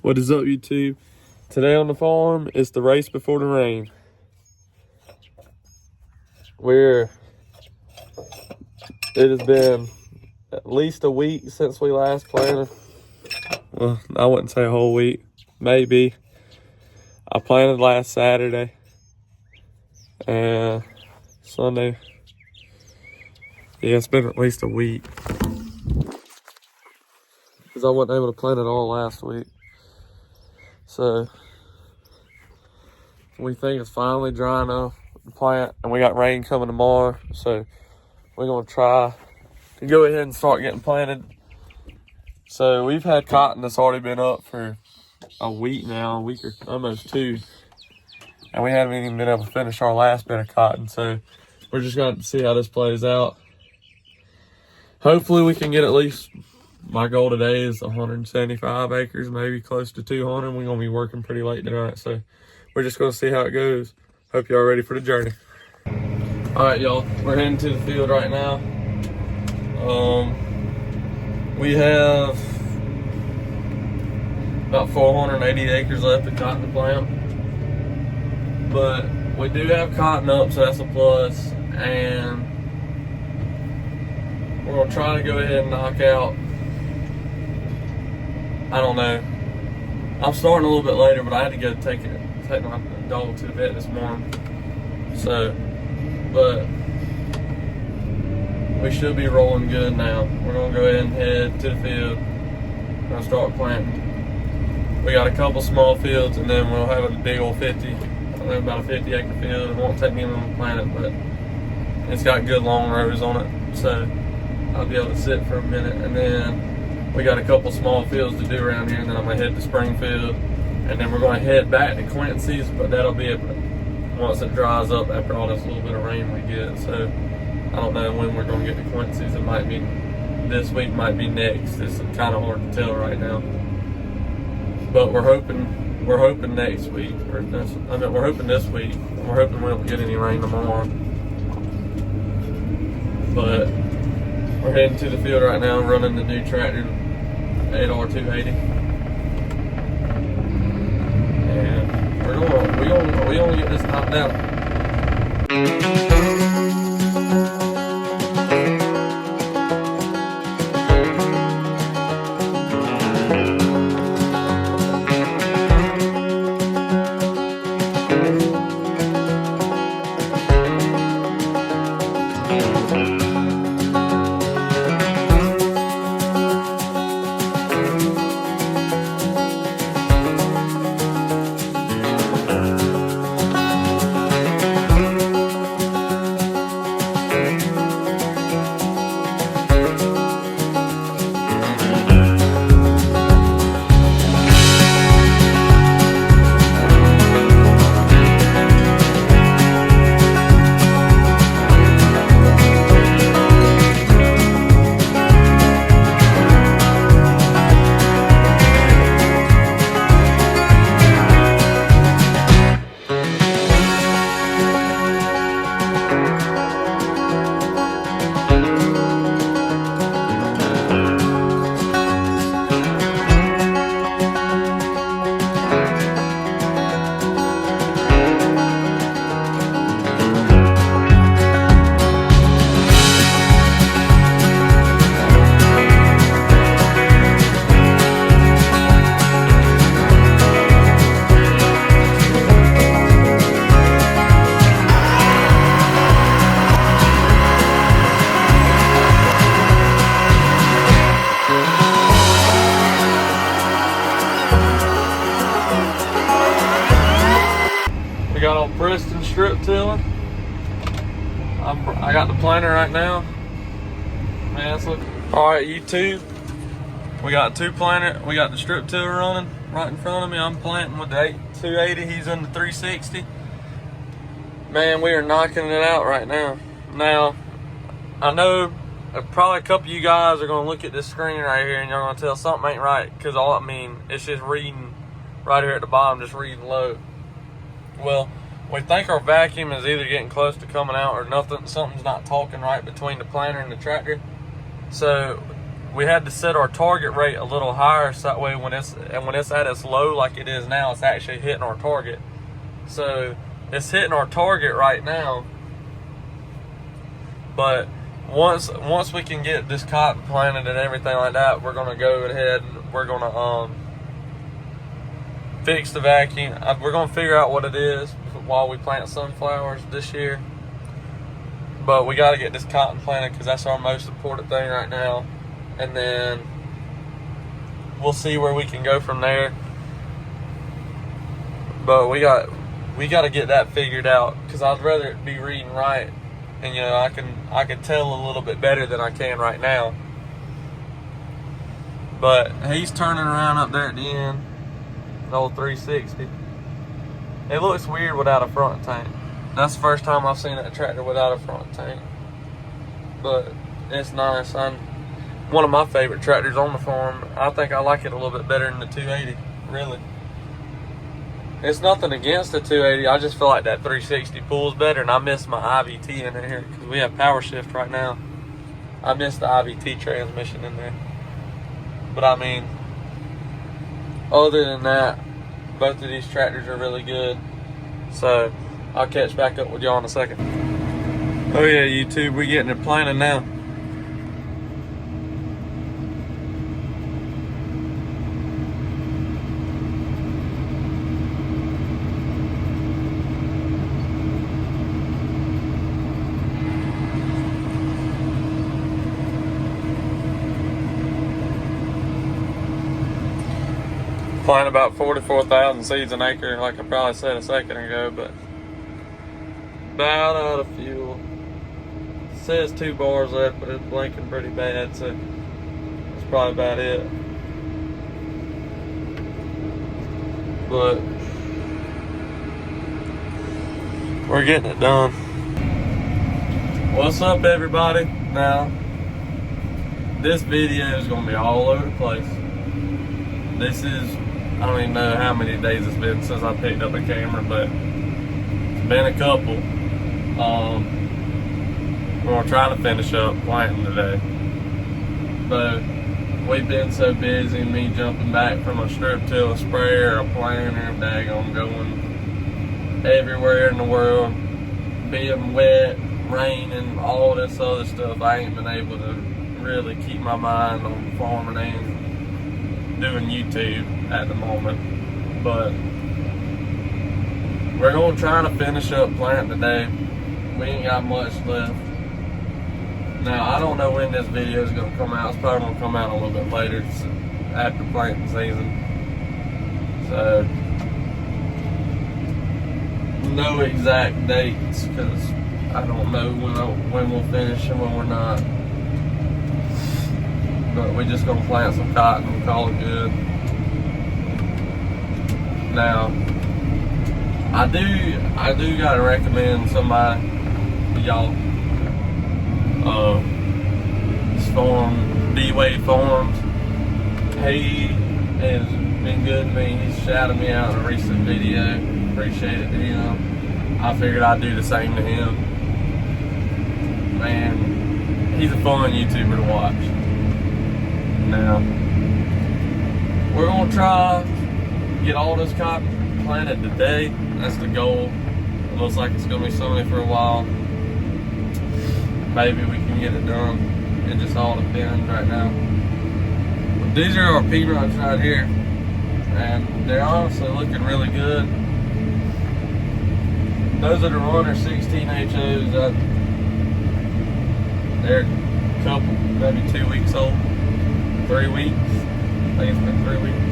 What is up, YouTube? Today on the farm is the race before the rain. It has been at least a week since we last planted. Well, I wouldn't say a whole week, maybe. I planted last Saturday and Sunday. Yeah, it's been at least a week because I wasn't able to plant it all last week. So we think it's finally dry enough to plant, and we got rain coming tomorrow. So we're gonna try to go ahead and start getting planted. So we've had cotton that's already been up for a week now, a week or almost two. And we haven't even been able to finish our last bit of cotton. So we're just going to see how this plays out. Hopefully we can get at least, my goal today is 175 acres, maybe close to 200. We're going to be working pretty late tonight. So we're just going to see how it goes. Hope y'all ready for the journey. All right, y'all, we're heading to the field right now. We have about 480 acres left of cotton to plant. But we do have cotton up, so that's a plus. And we're gonna try to go ahead and knock out, I don't know. I'm starting a little bit later, but I had to go take my dog to the vet this morning. So, but we should be rolling good now. We're gonna go ahead and head to the field. We're gonna start planting. We got a couple small fields, and then we'll have a big old 50. About a 50 acre field. It won't take me long to plant it, but it's got good long rows on it, so I'll be able to sit for a minute. And then we got a couple small fields to do around here, and then I'm gonna head to Springfield, and then we're gonna head back to Quincy's, but that'll be once it dries up after all this little bit of rain we get. So I don't know when we're gonna get to Quincy's. It might be this week, might be next. It's kind of hard to tell right now, but we're hoping next week, we're hoping this week. We're hoping we don't get any rain tomorrow. But we're heading to the field right now, running the new tractor, 8R280. And we're gonna get this knocked out. We got old Preston strip tilling. I got the planter right now. Man, it's looking. All right, YouTube. We got two planter. We got the strip tiller running right in front of me. I'm planting with the 280. He's in the 360. Man, we are knocking it out right now. Now, I know probably a couple of you guys are gonna look at this screen right here and you're gonna tell something ain't right, because it's just reading right here at the bottom, just reading low. Well, we think our vacuum is either getting close to coming out or something's not talking right between the planter and the tractor. So we had to set our target rate a little higher, so that way when it's at its low like it is now, it's actually hitting our target. So it's hitting our target right now, but once we can get this cotton planted and everything like that, we're gonna go ahead and we're gonna fix the vacuum. We're gonna figure out what it is while we plant sunflowers this year. But we got to get this cotton planted because that's our most important thing right now. And then we'll see where we can go from there. But we got to get that figured out because I'd rather it be reading right, and you know I can tell a little bit better than I can right now. But he's turning around up there at the end, the old 360. It looks weird without a front tank. That's the first time I've seen that tractor without a front tank. But it's nice. One of my favorite tractors on the farm. I think I like it a little bit better than the 280, really. It's nothing against the 280. I just feel like that 360 pulls better, and I miss my IVT in here because we have power shift right now. I miss the IVT transmission in there. But I mean, other than that, both of these tractors are really good. So I'll catch back up with y'all in a second. Oh yeah, YouTube, we getting it planted now. Plant about 44,000 seeds an acre, like I probably said a second ago, but about out of fuel. It says 2 bars left, but it's blinking pretty bad, so that's probably about it. But we're getting it done. What's up, everybody? Now, this video is gonna be all over the place. This is, I don't even know how many days it's been since I picked up a camera, but it's been a couple. We're trying to finish up planting today. But we've been so busy, me jumping back from a strip till a sprayer, a planter, daggone going everywhere in the world, being wet, raining, all this other stuff. I ain't been able to really keep my mind on farming and doing YouTube at the moment. But we're gonna try to finish up planting today. We ain't got much left. Now, I don't know when this video is gonna come out. It's probably gonna come out a little bit later, after planting season. So, no exact dates, because I don't know when we'll finish and when we're not. But we're just gonna plant some cotton and call it good. Now, I do gotta recommend somebody to y'all. This farm, D-Wade Farms. He has been good to me. He's shouted me out in a recent video. Appreciate it to him. I figured I'd do the same to him. Man, he's a fun YouTuber to watch. Now, we're gonna try to get all this cotton planted today. That's the goal. It looks like it's gonna be sunny for a while. Maybe we can get it done. It just all depends right now. But these are our peanuts right here, and they're honestly looking really good. Those are the runner 16 HOs. They're a couple, maybe 2 weeks old. 3 weeks. I think it's been 3 weeks.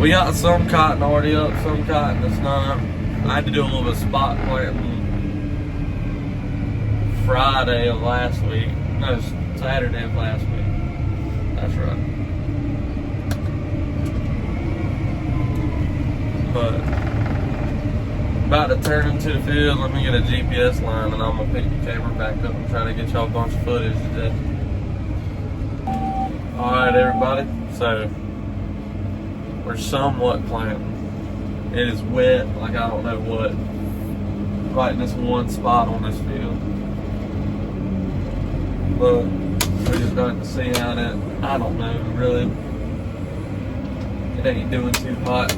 We got some cotton already up, some cotton that's not. I had to do a little bit of spot planting Friday of last week. No, Saturday of last week. That's right. But about to turn into the field. Let me get a GPS line and I'm gonna pick the camera back up and try to get y'all a bunch of footage today. Alright, everybody. So we're somewhat planting. It is wet, like I don't know what. Right in this one spot on this field. But we just starting to see out it. I don't know, really. It ain't doing too hot.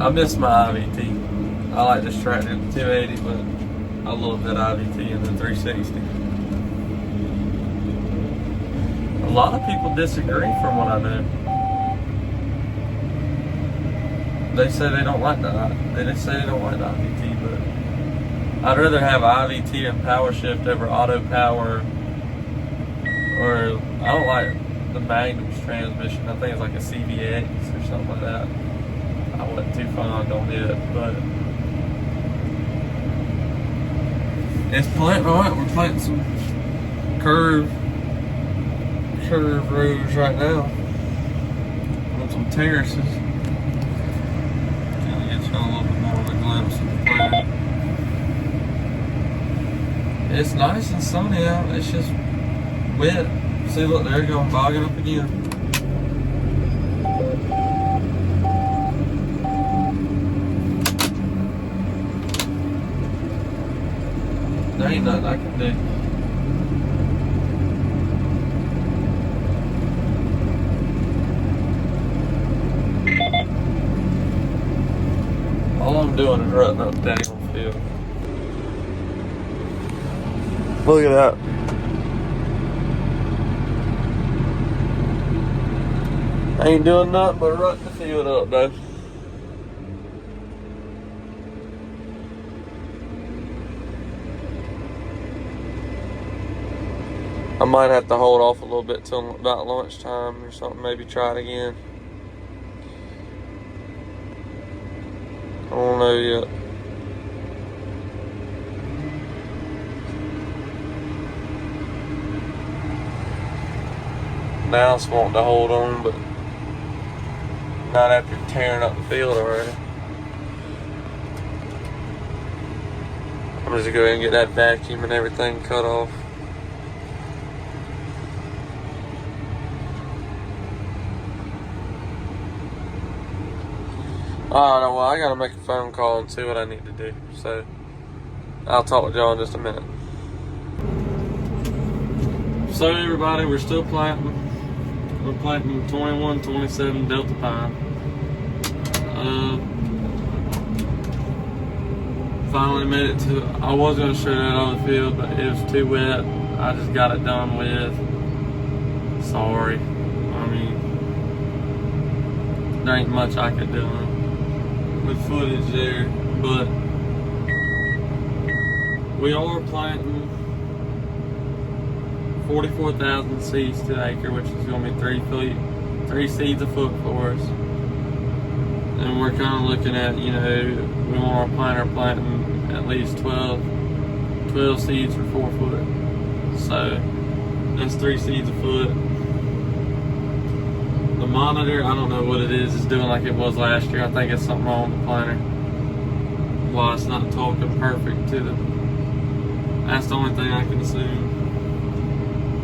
I miss my IVT. I like this tractor in the 280, but I love that IVT in the 360. A lot of people disagree from what I know. They say they don't like the IVT, but I'd rather have IVT and power shift over auto power. Or I don't like the Magnum's transmission. I think it's like a CVX or something like that. I wasn't too fond on it, but it's planting alright. We're planting some curve rows right now on some terraces. Kind of get y'all a little bit more of a glimpse of the plant. It's nice and sunny out. It's just wet. See, look, there you go, bogging up again. There ain't nothing I can do. All I'm doing is rutting up down the field. Look at that. I ain't doing nothing but rutting the field up, though. I might have to hold off a little bit till about lunchtime or something, maybe try it again. I don't know yet. Now it's wanting to hold on, but not after tearing up the field already. I'm just gonna go ahead and get that vacuum and everything cut off. Alright, well, I gotta make a phone call and see what I need to do. So, I'll talk with y'all in just a minute. So, everybody, we're still planting. We're planting 2127 Delta Pine. Finally made it to, I was going to show that other field, but it was too wet. I just got it done with. Sorry. I mean, there ain't much I could do with footage there, but we are planting 44,000 seeds to the acre, which is going to be 3 seeds a foot for us. And we're kind of looking at, you know, we want our planter planting at least 12 seeds for 4 foot. So that's 3 seeds a foot. The monitor, I don't know what it is. It's doing like it was last year. I think it's something wrong with the planter. Why it's not talking perfect to the. That's the only thing I can assume.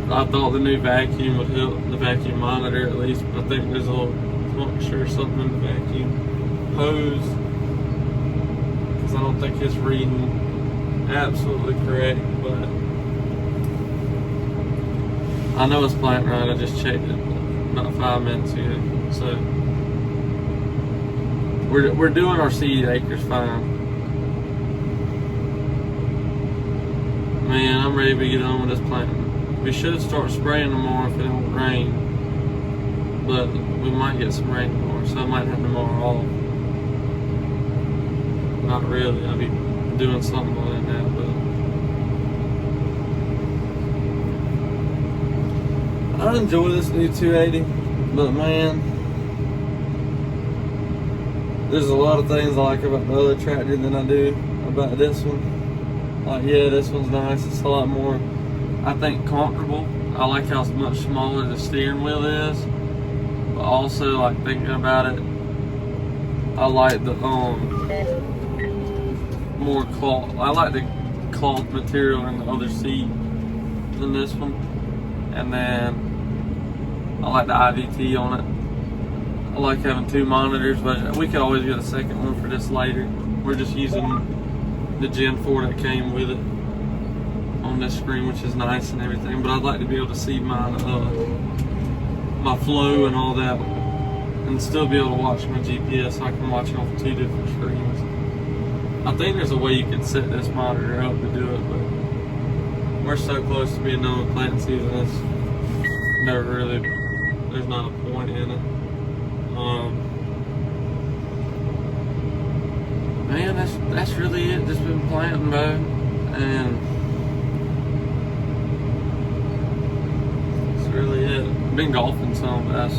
I thought the new vacuum would help the vacuum monitor at least, but I think there's a little puncture or something in the vacuum hose, because I don't think it's reading absolutely correct, but I know it's planting right. I just checked it about 5 minutes ago. So we're doing our seed acres fine. Man, I'm ready to get on with this planting. We should start spraying tomorrow if it don't rain, but we might get some rain tomorrow, so I might have tomorrow off. Not really, I'll be doing something on it now, but I enjoy this new 280, but man, there's a lot of things I like about the other tractor than I do about this one. Like, yeah, this one's nice, it's a lot more, I think, comfortable. I like how much smaller the steering wheel is, but also, like, thinking about it, I like the more cloth. I like the cloth material in the other seat than this one, and then I like the IVT on it. I like having 2 monitors, but we could always get a second one for this later. We're just using the Gen 4 that came with it on this screen, which is nice and everything. But I'd like to be able to see my my flow and all that, and still be able to watch my GPS. So I can watch it on 2 different screens. I think there's a way you can set this monitor up to do it, but we're so close to being done with planting season. It's never really, there's not a point in it. Man, that's really it. Just been planting, bro, and that's really it. Been golfing some, but that's,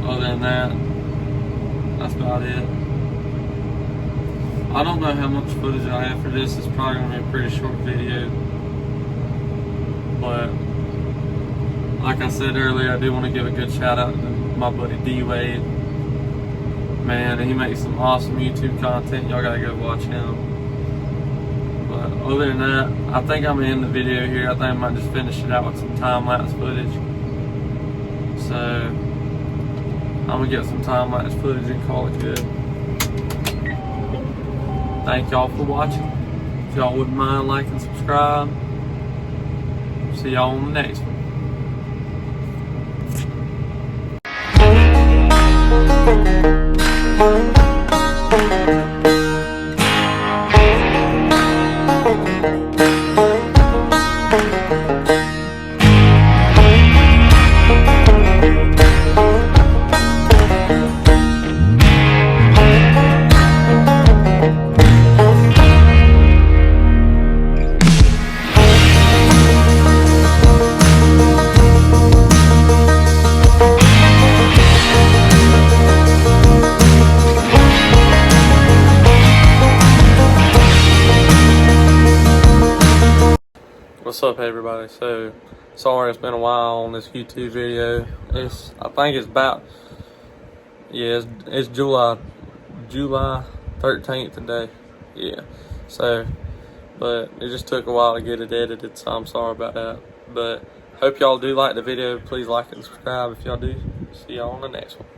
other than that, that's about it. I don't know how much footage I have for this. It's probably gonna be a pretty short video, but like I said earlier, I do want to give a good shout out to my buddy D-Wade. Man, he makes some awesome YouTube content. Y'all gotta go watch him. But other than that, I think I'm gonna end the video here. I think I might just finish it out with some time-lapse footage. So I'm gonna get some time-lapse footage and call it good. Thank y'all for watching. If y'all wouldn't mind, like and subscribe. See y'all on the next one. What's up, everybody? So sorry it's been a while on this YouTube video. I think it's about, yeah, it's July 13th today. Yeah, so but it just took a while to get it edited, so I'm sorry about that. But hope y'all do like the video. Please like and subscribe if y'all do. See y'all on the next one.